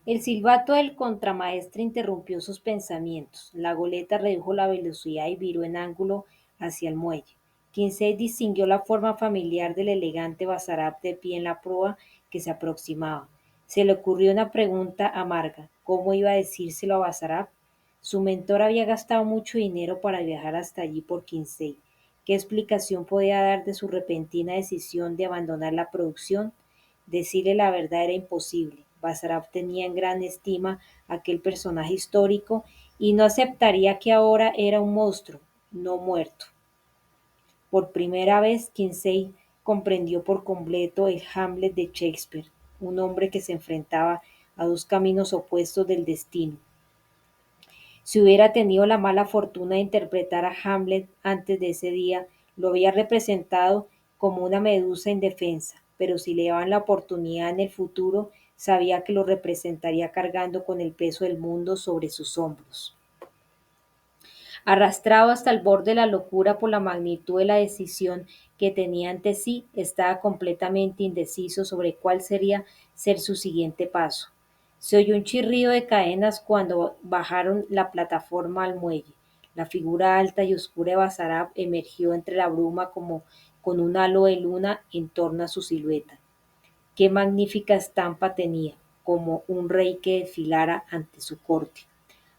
El silbato del contramaestre interrumpió sus pensamientos. La goleta redujo la velocidad y viró en ángulo hacia el muelle. Quincey distinguió la forma familiar del elegante Basarab de pie en la proa que se aproximaba. Se le ocurrió una pregunta amarga. ¿Cómo iba a decírselo a Basarab? Su mentor había gastado mucho dinero para viajar hasta allí por Quincey. ¿Qué explicación podía dar de su repentina decisión de abandonar la producción? Decirle la verdad era imposible. Basarab tenía en gran estima aquel personaje histórico y no aceptaría que ahora era un monstruo, no muerto. Por primera vez, Kinsey comprendió por completo el Hamlet de Shakespeare, un hombre que se enfrentaba a dos caminos opuestos del destino. Si hubiera tenido la mala fortuna de interpretar a Hamlet antes de ese día, lo había representado como una medusa indefensa, pero si le daban la oportunidad en el futuro, sabía que lo representaría cargando con el peso del mundo sobre sus hombros. Arrastrado hasta el borde de la locura por la magnitud de la decisión que tenía ante sí, estaba completamente indeciso sobre cuál sería ser su siguiente paso. Se oyó un chirrido de cadenas cuando bajaron la plataforma al muelle. La figura alta y oscura de Basarab emergió entre la bruma como con un halo de luna en torno a su silueta. Qué magnífica estampa tenía, como un rey que desfilara ante su corte.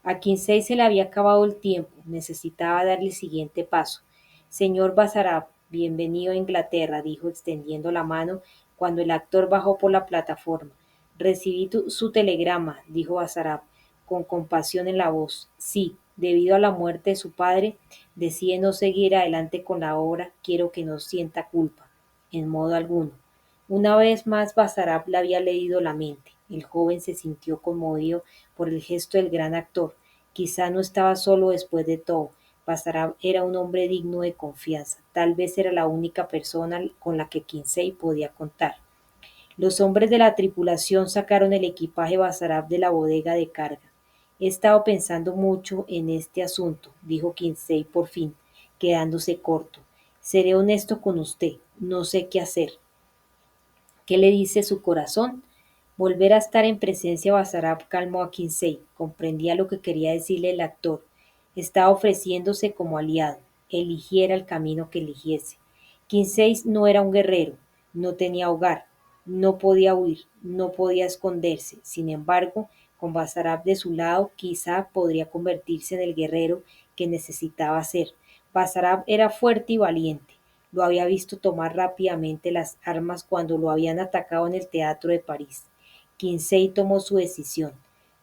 A Quincey se le había acabado el tiempo, necesitaba dar el siguiente paso. Señor Basarab, bienvenido a Inglaterra, dijo extendiendo la mano cuando el actor bajó por la plataforma. Recibí su telegrama, dijo Basarab, con compasión en la voz. Sí, debido a la muerte de su padre, decide no seguir adelante con la obra, quiero que no sienta culpa, en modo alguno. Una vez más Basarab le había leído la mente. El joven se sintió conmovido por el gesto del gran actor. Quizá no estaba solo después de todo. Basarab era un hombre digno de confianza. Tal vez era la única persona con la que Kinsey podía contar. Los hombres de la tripulación sacaron el equipaje Basarab de la bodega de carga. He estado pensando mucho en este asunto, dijo Kinsey por fin, quedándose corto. Seré honesto con usted. No sé qué hacer. ¿Qué le dice su corazón? Volver a estar en presencia de Basarab calmó a Kinsey. Comprendía lo que quería decirle el actor. Estaba ofreciéndose como aliado, eligiera el camino que eligiese. Kinsey no era un guerrero, no tenía hogar, no podía huir, no podía esconderse. Sin embargo, con Basarab de su lado, quizá podría convertirse en el guerrero que necesitaba ser. Basarab era fuerte y valiente. Lo había visto tomar rápidamente las armas cuando lo habían atacado en el teatro de París. Kinsey tomó su decisión.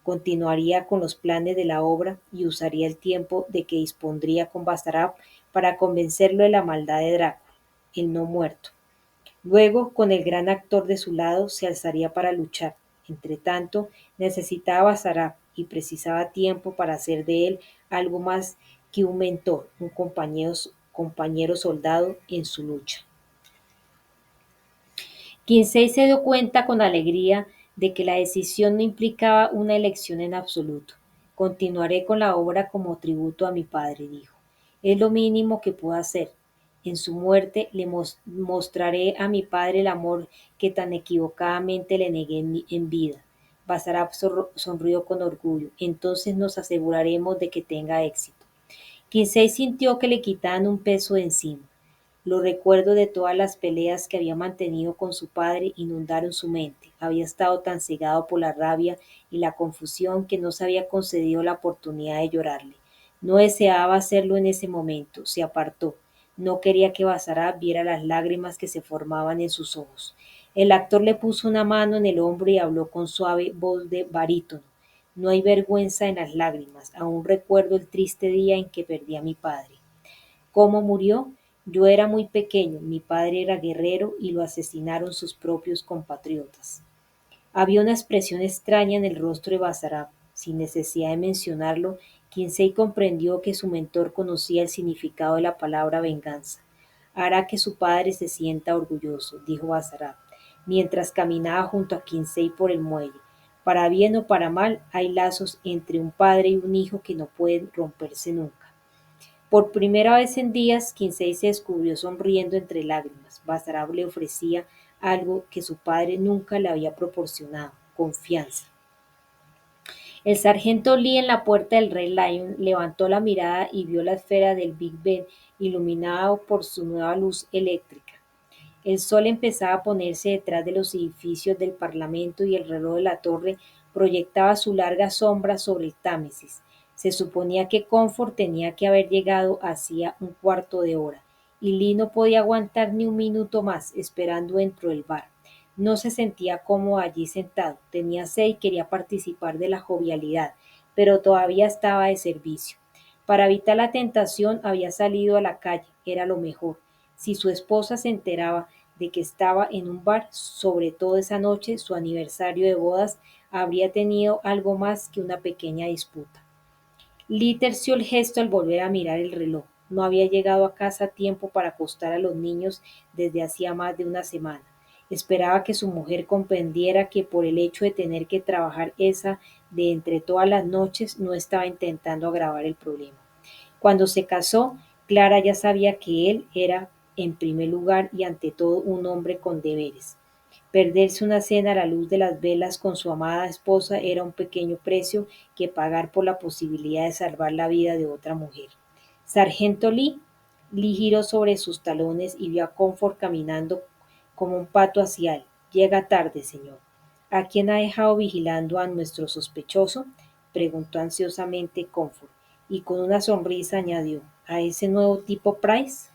Continuaría con los planes de la obra y usaría el tiempo de que dispondría con Basarab para convencerlo de la maldad de Drácula, el no muerto. Luego, con el gran actor de su lado, se alzaría para luchar. Entretanto, necesitaba a Basarab y precisaba tiempo para hacer de él algo más que un mentor, un compañero soldado en su lucha. Kinsey se dio cuenta con alegría de que la decisión no implicaba una elección en absoluto. Continuaré con la obra como tributo a mi padre, dijo. Es lo mínimo que puedo hacer. En su muerte le mostraré a mi padre el amor que tan equivocadamente le negué en vida. Basarab sonrió con orgullo. Entonces nos aseguraremos de que tenga éxito. Kinsey sintió que le quitaban un peso de encima. Los recuerdos de todas las peleas que había mantenido con su padre inundaron su mente. Había estado tan cegado por la rabia y la confusión que no se había concedido la oportunidad de llorarle. No deseaba hacerlo en ese momento. Se apartó. No quería que Basarab viera las lágrimas que se formaban en sus ojos. El actor le puso una mano en el hombro y habló con suave voz de barítono. No hay vergüenza en las lágrimas. Aún recuerdo el triste día en que perdí a mi padre. ¿Cómo murió? Yo era muy pequeño, mi padre era guerrero y lo asesinaron sus propios compatriotas. Había una expresión extraña en el rostro de Basarab. Sin necesidad de mencionarlo, Kinsey comprendió que su mentor conocía el significado de la palabra venganza. Hará que su padre se sienta orgulloso, dijo Basarab, mientras caminaba junto a Kinsey por el muelle. Para bien o para mal, hay lazos entre un padre y un hijo que no pueden romperse nunca. Por primera vez en días, Kinsey se descubrió sonriendo entre lágrimas. Basarab le ofrecía algo que su padre nunca le había proporcionado: confianza. El sargento Lee en la puerta del Red Lion levantó la mirada y vio la esfera del Big Ben iluminado por su nueva luz eléctrica. El sol empezaba a ponerse detrás de los edificios del Parlamento y el reloj de la torre proyectaba su larga sombra sobre el Támesis. Se suponía que Comfort tenía que haber llegado hacía un cuarto de hora, y Lee no podía aguantar ni un minuto más esperando dentro del bar. No se sentía cómodo allí sentado, tenía sed y quería participar de la jovialidad, pero todavía estaba de servicio. Para evitar la tentación había salido a la calle, era lo mejor. Si su esposa se enteraba de que estaba en un bar, sobre todo esa noche, su aniversario de bodas, habría tenido algo más que una pequeña disputa. Lee terció el gesto al volver a mirar el reloj. No había llegado a casa a tiempo para acostar a los niños desde hacía más de una semana. Esperaba que su mujer comprendiera que por el hecho de tener que trabajar esa de entre todas las noches no estaba intentando agravar el problema. Cuando se casó, Clara ya sabía que él era, en primer lugar y ante todo, un hombre con deberes. Perderse una cena a la luz de las velas con su amada esposa era un pequeño precio que pagar por la posibilidad de salvar la vida de otra mujer. Sargento Lee. Lee giró sobre sus talones y vio a Comfort caminando como un pato hacia él. Llega tarde, señor. ¿A quién ha dejado vigilando a nuestro sospechoso? Preguntó ansiosamente Comfort, y con una sonrisa añadió, ¿a ese nuevo tipo Price?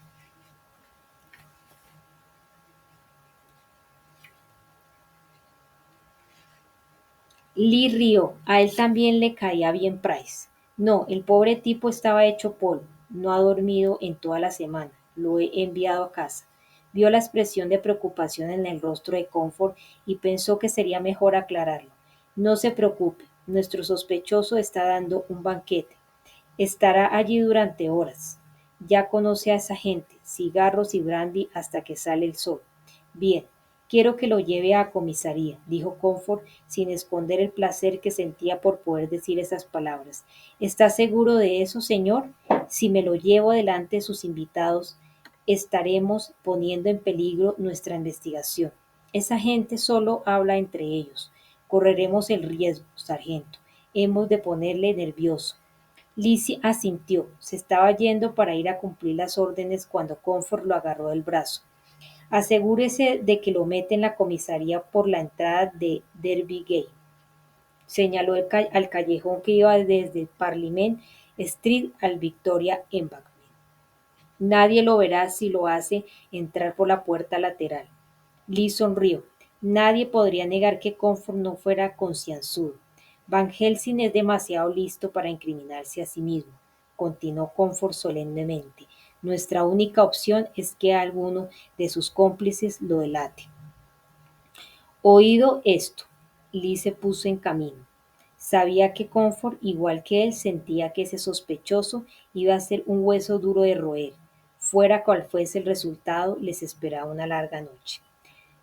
Lee rió, a él también le caía bien Price. No, el pobre tipo estaba hecho polvo, no ha dormido en toda la semana, lo he enviado a casa. Vio la expresión de preocupación en el rostro de Comfort y pensó que sería mejor aclararlo. No se preocupe, nuestro sospechoso está dando un banquete. Estará allí durante horas. Ya conoce a esa gente, cigarros y brandy hasta que sale el sol. Bien, quiero que lo lleve a comisaría, dijo Comfort sin esconder el placer que sentía por poder decir esas palabras. ¿Está seguro de eso, señor? Si me lo llevo delante de sus invitados, estaremos poniendo en peligro nuestra investigación. Esa gente solo habla entre ellos. Correremos el riesgo, sargento. Hemos de ponerle nervioso. Lizzie asintió. Se estaba yendo para ir a cumplir las órdenes cuando Comfort lo agarró del brazo. Asegúrese de que lo mete en la comisaría por la entrada de Derby Gate. Señaló al callejón que iba desde Parliament Street al Victoria Embankment. Nadie lo verá si lo hace entrar por la puerta lateral. Lee sonrió. Nadie podría negar que Comfort no fuera concienzudo. Van Helsing es demasiado listo para incriminarse a sí mismo, continuó Comfort solemnemente. Nuestra única opción es que alguno de sus cómplices lo delate. Oído esto, Lee se puso en camino. Sabía que Comfort, igual que él, sentía que ese sospechoso iba a ser un hueso duro de roer. Fuera cual fuese el resultado, les esperaba una larga noche.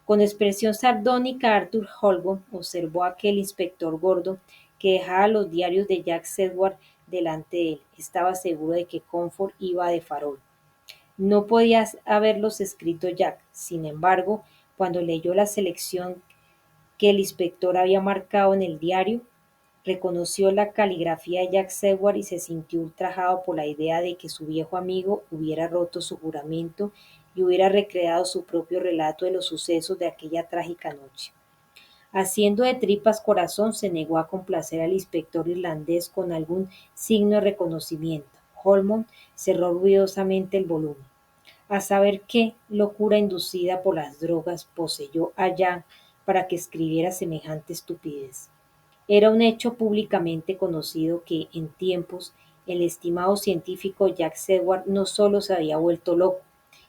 Con expresión sardónica, Arthur Holborn observó a aquel inspector gordo que dejaba los diarios de Jack Sedgwick delante de él. Estaba seguro de que Comfort iba de farol. No podía haberlos escrito Jack. Sin embargo, cuando leyó la selección que el inspector había marcado en el diario, reconoció la caligrafía de Jack Sedgwick y se sintió ultrajado por la idea de que su viejo amigo hubiera roto su juramento y hubiera recreado su propio relato de los sucesos de aquella trágica noche. Haciendo de tripas corazón, se negó a complacer al inspector irlandés con algún signo de reconocimiento. Holmond cerró ruidosamente el volumen. A saber qué locura inducida por las drogas poseyó a Jack para que escribiera semejante estupidez. Era un hecho públicamente conocido que, en tiempos, el estimado científico Jack Sedgwick no solo se había vuelto loco,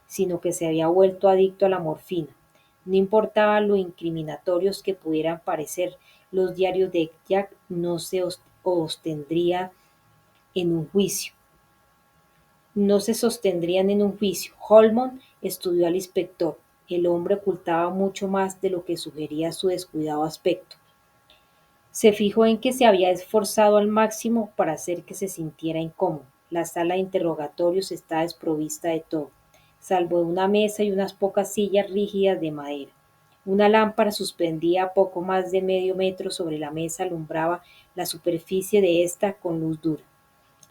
sino que se había vuelto adicto a la morfina. No importaba lo incriminatorios que pudieran parecer, los diarios de Jack no se ostendrían en un juicio. No se sostendrían en un juicio. Holmond estudió al inspector. El hombre ocultaba mucho más de lo que sugería su descuidado aspecto. Se fijó en que se había esforzado al máximo para hacer que se sintiera incómodo. La sala de interrogatorios estaba desprovista de todo, salvo una mesa y unas pocas sillas rígidas de madera. Una lámpara suspendida a poco más de medio metro sobre la mesa alumbraba la superficie de ésta con luz dura.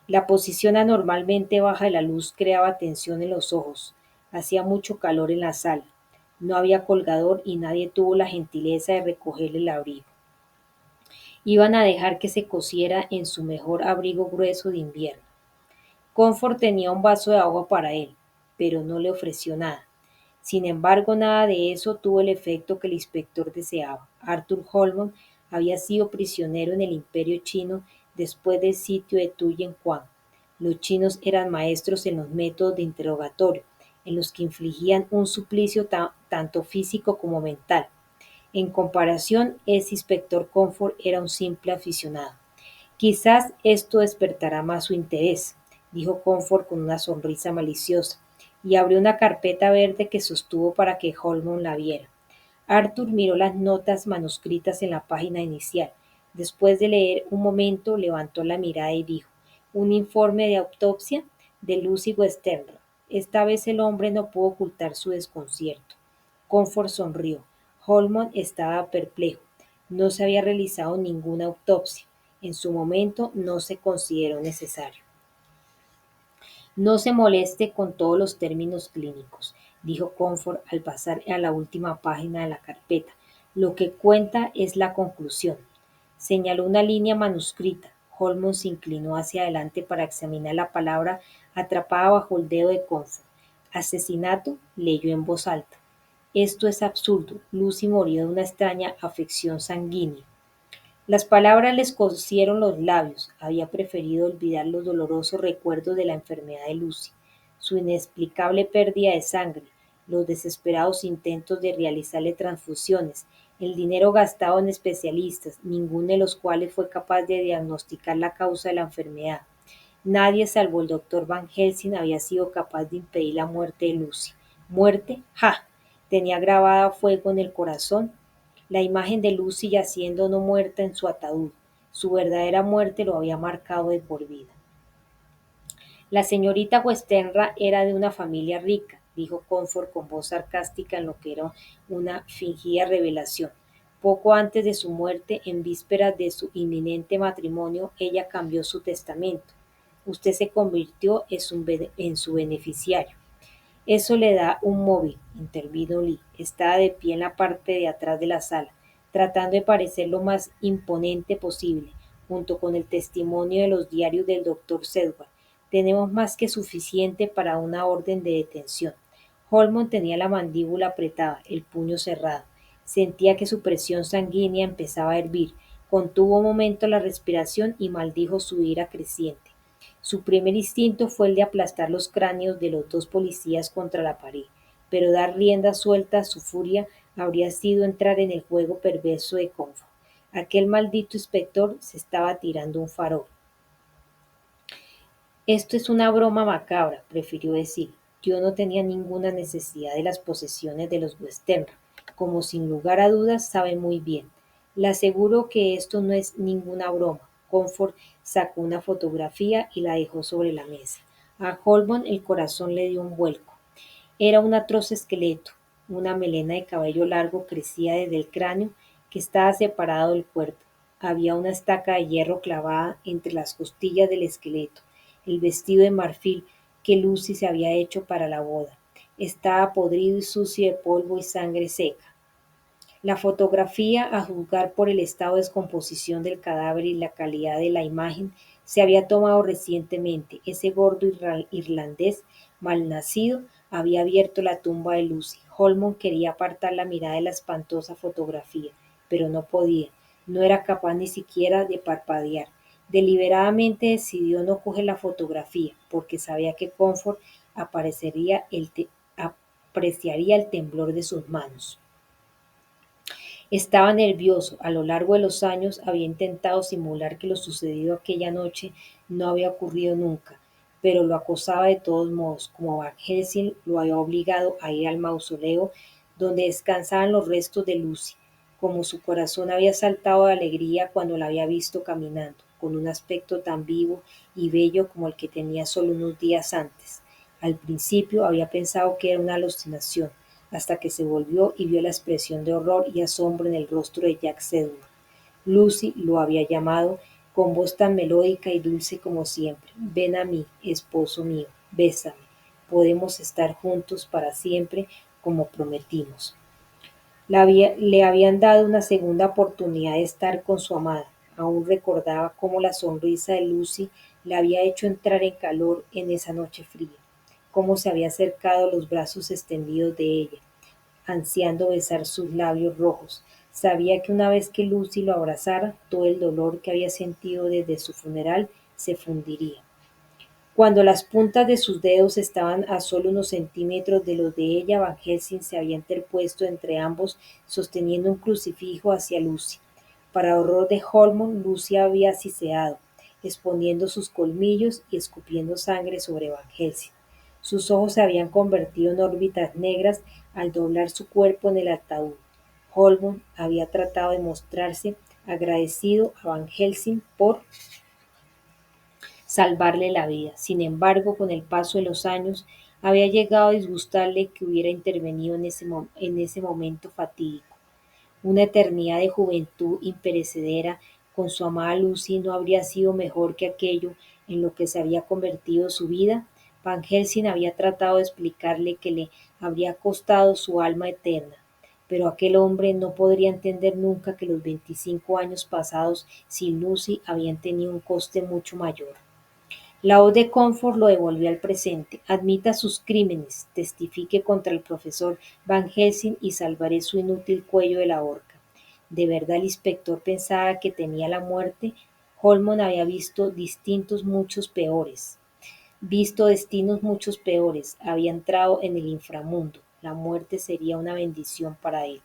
La posición anormalmente baja de la luz creaba tensión en los ojos. Hacía mucho calor en la sala. No había colgador y nadie tuvo la gentileza de recogerle el abrigo. Iban a dejar que se cosiera en su mejor abrigo grueso de invierno. Comfort tenía un vaso de agua para él, pero no le ofreció nada. Sin embargo, nada de eso tuvo el efecto que el inspector deseaba. Arthur Holmon había sido prisionero en el Imperio chino después del sitio de Tuyen-Quang. Los chinos eran maestros en los métodos de interrogatorio, en los que infligían un suplicio tanto físico como mental. En comparación, ese inspector Comfort era un simple aficionado. Quizás esto despertará más su interés, dijo Comfort con una sonrisa maliciosa, y abrió una carpeta verde que sostuvo para que Holman la viera. Arthur miró las notas manuscritas en la página inicial. Después de leer un momento, levantó la mirada y dijo: «Un informe de autopsia de Lucy Westenra». Esta vez el hombre no pudo ocultar su desconcierto. Comfort sonrió. Holman estaba perplejo. No se había realizado ninguna autopsia. En su momento no se consideró necesario. No se moleste con todos los términos clínicos, dijo Comfort al pasar a la última página de la carpeta. Lo que cuenta es la conclusión. Señaló una línea manuscrita. Holmes se inclinó hacia adelante para examinar la palabra atrapada bajo el dedo de Comfort. Asesinato, leyó en voz alta. Esto es absurdo. Lucy murió de una extraña afección sanguínea. Las palabras le escocieron los labios. Había preferido olvidar los dolorosos recuerdos de la enfermedad de Lucy, su inexplicable pérdida de sangre, los desesperados intentos de realizarle transfusiones, el dinero gastado en especialistas, ninguno de los cuales fue capaz de diagnosticar la causa de la enfermedad. Nadie, salvo el doctor Van Helsing, había sido capaz de impedir la muerte de Lucy. ¿Muerte? ¡Ja! Tenía grabada a fuego en el corazón la imagen de Lucy yaciendo no muerta en su ataúd. Su verdadera muerte lo había marcado de por vida. La señorita Westenra era de una familia rica, dijo Comfort con voz sarcástica en lo que era una fingida revelación. Poco antes de su muerte, en vísperas de su inminente matrimonio, ella cambió su testamento. Usted se convirtió en su beneficiario. Eso le da un móvil, intervino Lee. Estaba de pie en la parte de atrás de la sala, tratando de parecer lo más imponente posible, junto con el testimonio de los diarios del doctor Sedgwick. Tenemos más que suficiente para una orden de detención. Holman tenía la mandíbula apretada, el puño cerrado. Sentía que su presión sanguínea empezaba a hervir. Contuvo un momento la respiración y maldijo su ira creciente. Su primer instinto fue el de aplastar los cráneos de los dos policías contra la pared, pero dar rienda suelta a su furia habría sido entrar en el juego perverso de Comfort. Aquel maldito inspector se estaba tirando un farol. Esto es una broma macabra, prefirió decir. Yo no tenía ninguna necesidad de las posesiones de los Westenra, como sin lugar a dudas sabe muy bien. Le aseguro que esto no es ninguna broma. Comfort sacó una fotografía y la dejó sobre la mesa. A Holborn el corazón le dio un vuelco. Era un atroz esqueleto. Una melena de cabello largo crecía desde el cráneo, que estaba separado del cuerpo. Había una estaca de hierro clavada entre las costillas del esqueleto. El vestido de marfil que Lucy se había hecho para la boda. Estaba podrido y sucio de polvo y sangre seca. La fotografía, a juzgar por el estado de descomposición del cadáver y la calidad de la imagen, se había tomado recientemente. Ese gordo irlandés malnacido había abierto la tumba de Lucy. Holman quería apartar la mirada de la espantosa fotografía, pero no podía. No era capaz ni siquiera de parpadear. Deliberadamente decidió no coger la fotografía, porque sabía que Comfort apreciaría el temblor de sus manos. Estaba nervioso. A lo largo de los años había intentado simular que lo sucedido aquella noche no había ocurrido nunca, pero lo acosaba de todos modos, como Van Helsing lo había obligado a ir al mausoleo donde descansaban los restos de Lucy, como su corazón había saltado de alegría cuando la había visto caminando, con un aspecto tan vivo y bello como el que tenía solo unos días antes. Al principio había pensado que era una alucinación. hasta que se volvió y vio la expresión de horror y asombro en el rostro de Jack Sedgwick. Lucy lo había llamado con voz tan melódica y dulce como siempre. Ven a mí, esposo mío, bésame. Podemos estar juntos para siempre como prometimos. Le habían dado una segunda oportunidad de estar con su amada. Aún recordaba cómo la sonrisa de Lucy le había hecho entrar en calor en esa noche fría, cómo se había acercado a los brazos extendidos de ella, ansiando besar sus labios rojos. Sabía que una vez que Lucy lo abrazara, todo el dolor que había sentido desde su funeral se fundiría. Cuando las puntas de sus dedos estaban a solo unos centímetros de los de ella, Van Helsing se había interpuesto entre ambos, sosteniendo un crucifijo hacia Lucy. Para horror de Holmon, Lucy había siseado, exponiendo sus colmillos y escupiendo sangre sobre Van Helsing. Sus ojos se habían convertido en órbitas negras al doblar su cuerpo en el ataúd. Holmon había tratado de mostrarse agradecido a Van Helsing por salvarle la vida. Sin embargo, con el paso de los años, había llegado a disgustarle que hubiera intervenido en ese momento fatídico. Una eternidad de juventud imperecedera con su amada Lucy no habría sido mejor que aquello en lo que se había convertido su vida. Van Helsing había tratado de explicarle que le habría costado su alma eterna, pero aquel hombre no podría entender nunca que los 25 años pasados sin Lucy habían tenido un coste mucho mayor. La voz de Comfort lo devolvió al presente. Admita sus crímenes, testifique contra el profesor Van Helsing y salvaré su inútil cuello de la horca. ¿De verdad el inspector pensaba que temía la muerte? Holman había visto destinos muchos peores, había entrado en el inframundo. La muerte sería una bendición para él.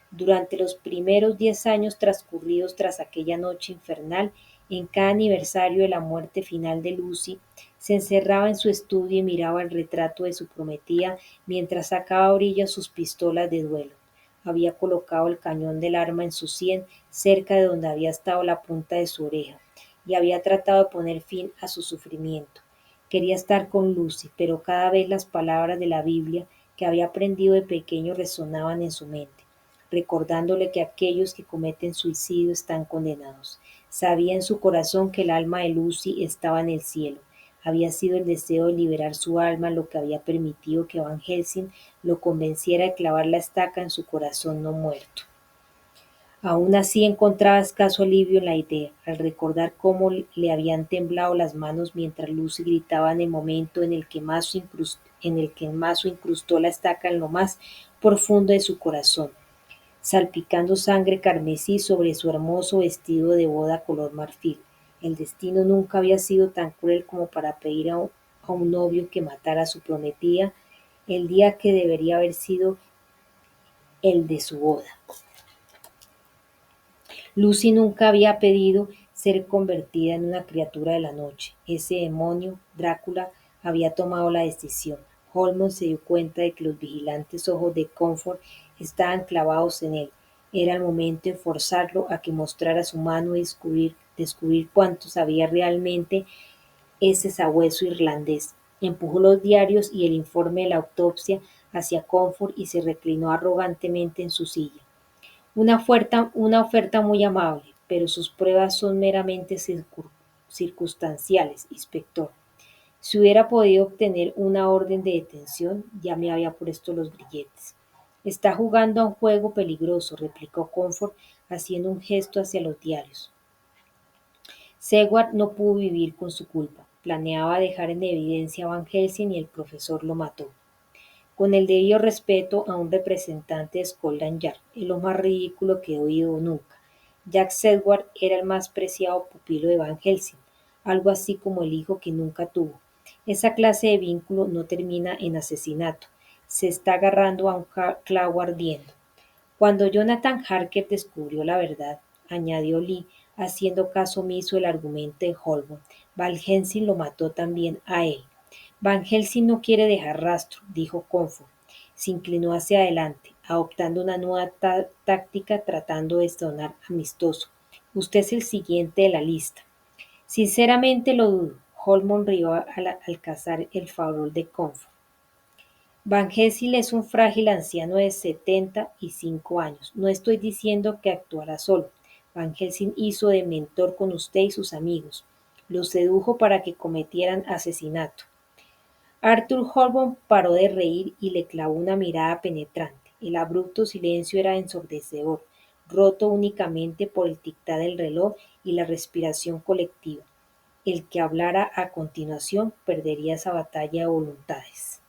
Durante los primeros 10 años transcurridos tras aquella noche infernal, en cada aniversario de la muerte final de Lucy, se encerraba en su estudio y miraba el retrato de su prometida mientras sacaba a orilla sus pistolas de duelo. Había colocado el cañón del arma en su sien, cerca de donde había estado la punta de su oreja, y había tratado de poner fin a su sufrimiento. Quería estar con Lucy, pero cada vez las palabras de la Biblia que había aprendido de pequeño resonaban en su mente, recordándole que aquellos que cometen suicidio están condenados. Sabía en su corazón que el alma de Lucy estaba en el cielo. Había sido el deseo de liberar su alma lo que había permitido que Van Helsing lo convenciera de clavar la estaca en su corazón no muerto. Aún así encontraba escaso alivio en la idea, al recordar cómo le habían temblado las manos mientras Lucy gritaba en el momento en el que Mazo incrustó la estaca en lo más profundo de su corazón, salpicando sangre carmesí sobre su hermoso vestido de boda color marfil. El destino nunca había sido tan cruel como para pedir a un novio que matara a su prometida el día que debería haber sido el de su boda. Lucy nunca había pedido ser convertida en una criatura de la noche. Ese demonio, Drácula, había tomado la decisión. Holmes se dio cuenta de que los vigilantes ojos de Comfort estaban clavados en él. Era el momento de forzarlo a que mostrara su mano y descubrir cuánto sabía realmente ese sabueso irlandés. Empujó los diarios y el informe de la autopsia hacia Comfort y se reclinó arrogantemente en su silla. Una oferta muy amable, pero sus pruebas son meramente circunstanciales, inspector. Si hubiera podido obtener una orden de detención, ya me había puesto los grilletes. Está jugando a un juego peligroso, replicó Comfort, haciendo un gesto hacia los diarios. Seward no pudo vivir con su culpa. Planeaba dejar en evidencia a Van Helsing y el profesor lo mató. Con el debido respeto a un representante de Scotland Yard, es lo más ridículo que he oído nunca. Jack Sedgwick era el más preciado pupilo de Van Helsing, algo así como el hijo que nunca tuvo. Esa clase de vínculo no termina en asesinato, se está agarrando a un clavo ardiendo. Cuando Jonathan Harker descubrió la verdad, añadió Lee, haciendo caso omiso del argumento de Holborn, Van Helsing lo mató también a él. Van Helsing no quiere dejar rastro, dijo Comfort. Se inclinó hacia adelante, adoptando una nueva táctica tratando de sonar amistoso. Usted es el siguiente de la lista. Sinceramente lo dudo. Holmon rió al cazar el farol de Comfort. Van Helsing es un frágil anciano de 75 años. No estoy diciendo que actuará solo. Van Helsing hizo de mentor con usted y sus amigos. Los sedujo para que cometieran asesinato. Arthur Holborn paró de reír y le clavó una mirada penetrante. El abrupto silencio era ensordecedor, roto únicamente por el tic-tac del reloj y la respiración colectiva. El que hablara a continuación perdería esa batalla de voluntades.